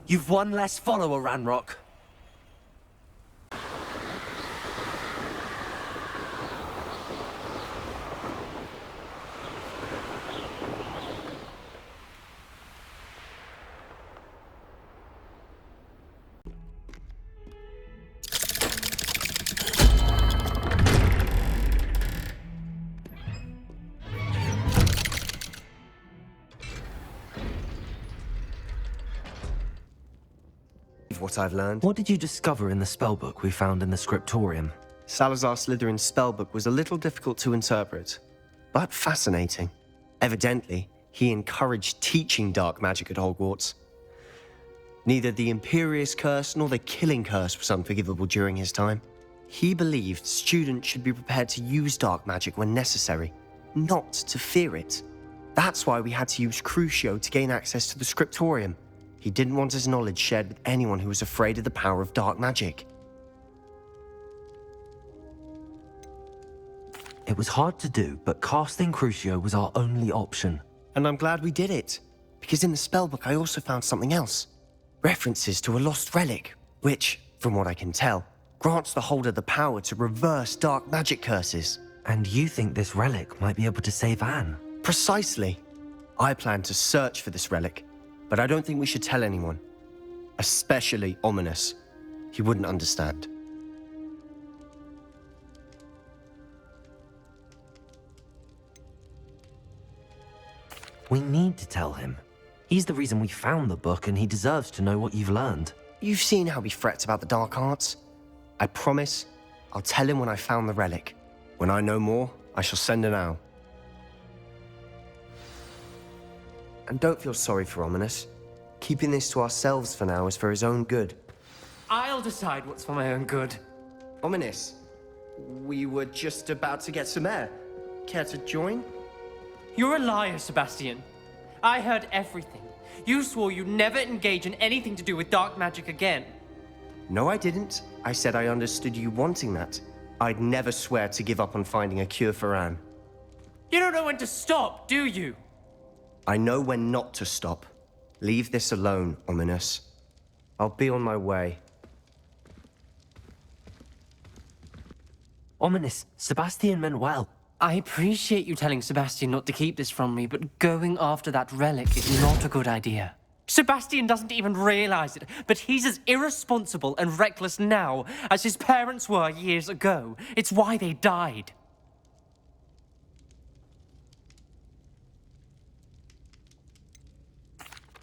You've one less follower, Ranrock. What I've learned. What did you discover in the spellbook we found in the scriptorium? Salazar Slytherin's spellbook was a little difficult to interpret, but fascinating. Evidently, he encouraged teaching dark magic at Hogwarts. Neither the Imperious Curse nor the Killing Curse was unforgivable during his time. He believed students should be prepared to use dark magic when necessary, not to fear it. That's why we had to use Crucio to gain access to the scriptorium. He didn't want his knowledge shared with anyone who was afraid of the power of dark magic. It was hard to do, but casting Crucio was our only option. And I'm glad we did it, because in the spellbook I also found something else. References to a lost relic, which, from what I can tell, grants the holder the power to reverse dark magic curses. And you think this relic might be able to save Anne? Precisely. I plan to search for this relic, but I don't think we should tell anyone. Especially Ominous. He wouldn't understand. We need to tell him. He's the reason we found the book, and he deserves to know what you've learned. You've seen how he frets about the dark arts. I promise, I'll tell him when I found the relic. When I know more, I shall send an owl. And don't feel sorry for Ominous. Keeping this to ourselves for now is for his own good. I'll decide what's for my own good. Ominous, we were just about to get some air. Care to join? You're a liar, Sebastian. I heard everything. You swore you'd never engage in anything to do with dark magic again. No, I didn't. I said I understood you wanting that. I'd never swear to give up on finding a cure for Anne. You don't know when to stop, do you? I know when not to stop. Leave this alone, Ominous. I'll be on my way. Ominous, Sebastian meant well. I appreciate you telling Sebastian not to keep this from me, but going after that relic is not a good idea. Sebastian doesn't even realize it, but he's as irresponsible and reckless now as his parents were years ago. It's why they died.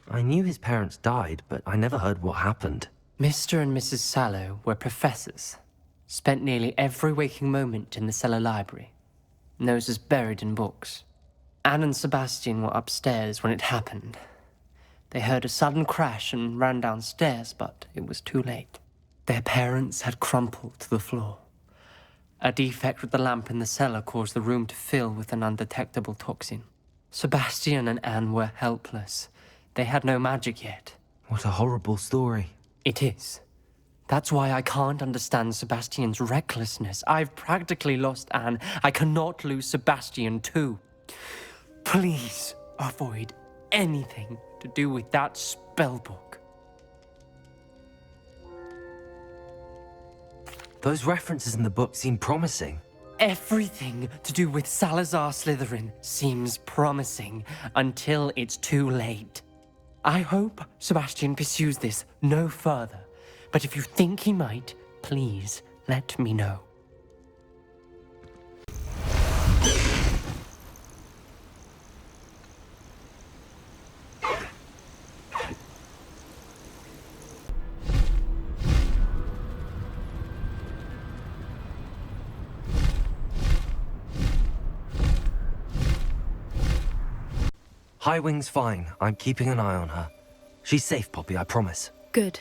I knew his parents died, but I never heard what happened. Mr. and Mrs. Sallow were professors. Spent nearly every waking moment in the cellar library. Noses buried in books. Anne and Sebastian were upstairs when it happened. They heard a sudden crash and ran downstairs, but it was too late. Their parents had crumpled to the floor. A defect with the lamp in the cellar caused the room to fill with an undetectable toxin. Sebastian and Anne were helpless. They had no magic yet. What a horrible story. It is. That's why I can't understand Sebastian's recklessness. I've practically lost Anne. I cannot lose Sebastian too. Please avoid anything to do with that spellbook. Those references in the book seem promising. Everything to do with Salazar Slytherin seems promising until it's too late. I hope Sebastian pursues this no further, but if you think he might, please let me know. Highwing's fine. I'm keeping an eye on her. She's safe, Poppy, I promise. Good.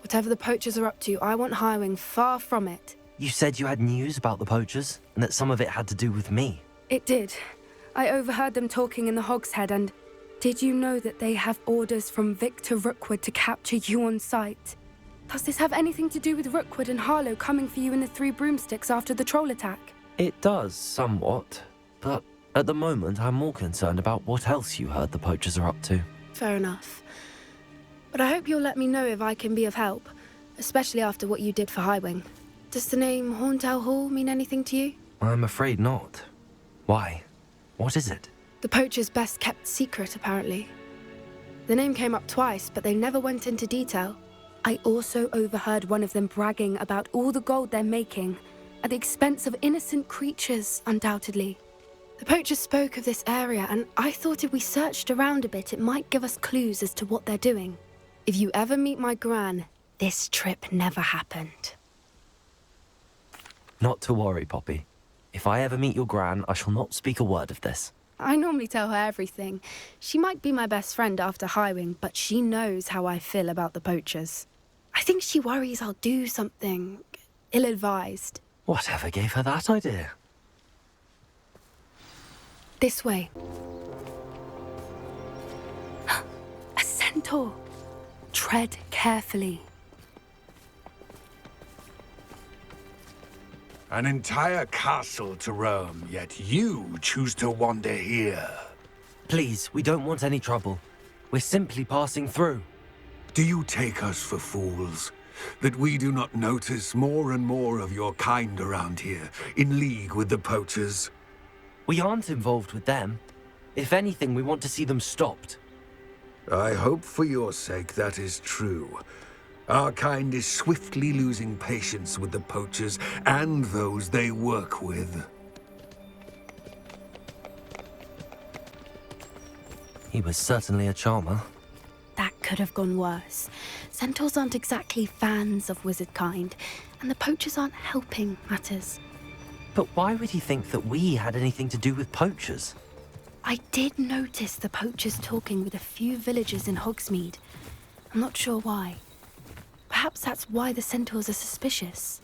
Whatever the poachers are up to, I want Highwing far from it. You said you had news about the poachers, and that some of it had to do with me. It did. I overheard them talking in the Hogshead, and did you know that they have orders from Victor Rookwood to capture you on sight? Does this have anything to do with Rookwood and Harlow coming for you in the Three Broomsticks after the troll attack? It does, somewhat. But at the moment, I'm more concerned about what else you heard the poachers are up to. Fair enough. But I hope you'll let me know if I can be of help, especially after what you did for Highwing. Does the name Horntail Hall mean anything to you? I'm afraid not. Why? What is it? The poacher's best kept secret, apparently. The name came up twice, but they never went into detail. I also overheard one of them bragging about all the gold they're making, at the expense of innocent creatures, undoubtedly. The poacher spoke of this area, and I thought if we searched around a bit, it might give us clues as to what they're doing. If you ever meet my gran, this trip never happened. Not to worry, Poppy. If I ever meet your gran, I shall not speak a word of this. I normally tell her everything. She might be my best friend after Highwing, but she knows how I feel about the poachers. I think she worries I'll do something ill-advised. Whatever gave her that idea? This way. A centaur. Tread carefully. An entire castle to roam, yet you choose to wander here. Please, we don't want any trouble. We're simply passing through. Do you take us for fools? That we do not notice more and more of your kind around here, in league with the poachers? We aren't involved with them. If anything, we want to see them stopped. I hope for your sake that is true. Our kind is swiftly losing patience with the poachers and those they work with. He was certainly a charmer. That could have gone worse. Centaurs aren't exactly fans of wizard kind, and the poachers aren't helping matters. But why would he think that we had anything to do with poachers? I did notice the poachers talking with a few villagers in Hogsmeade. I'm not sure why. Perhaps that's why the centaurs are suspicious.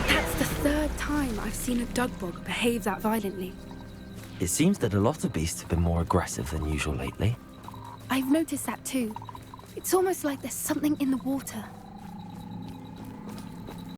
That's the third time I've seen a dugbog behave that violently. It seems that a lot of beasts have been more aggressive than usual lately. I've noticed that too. It's almost like there's something in the water,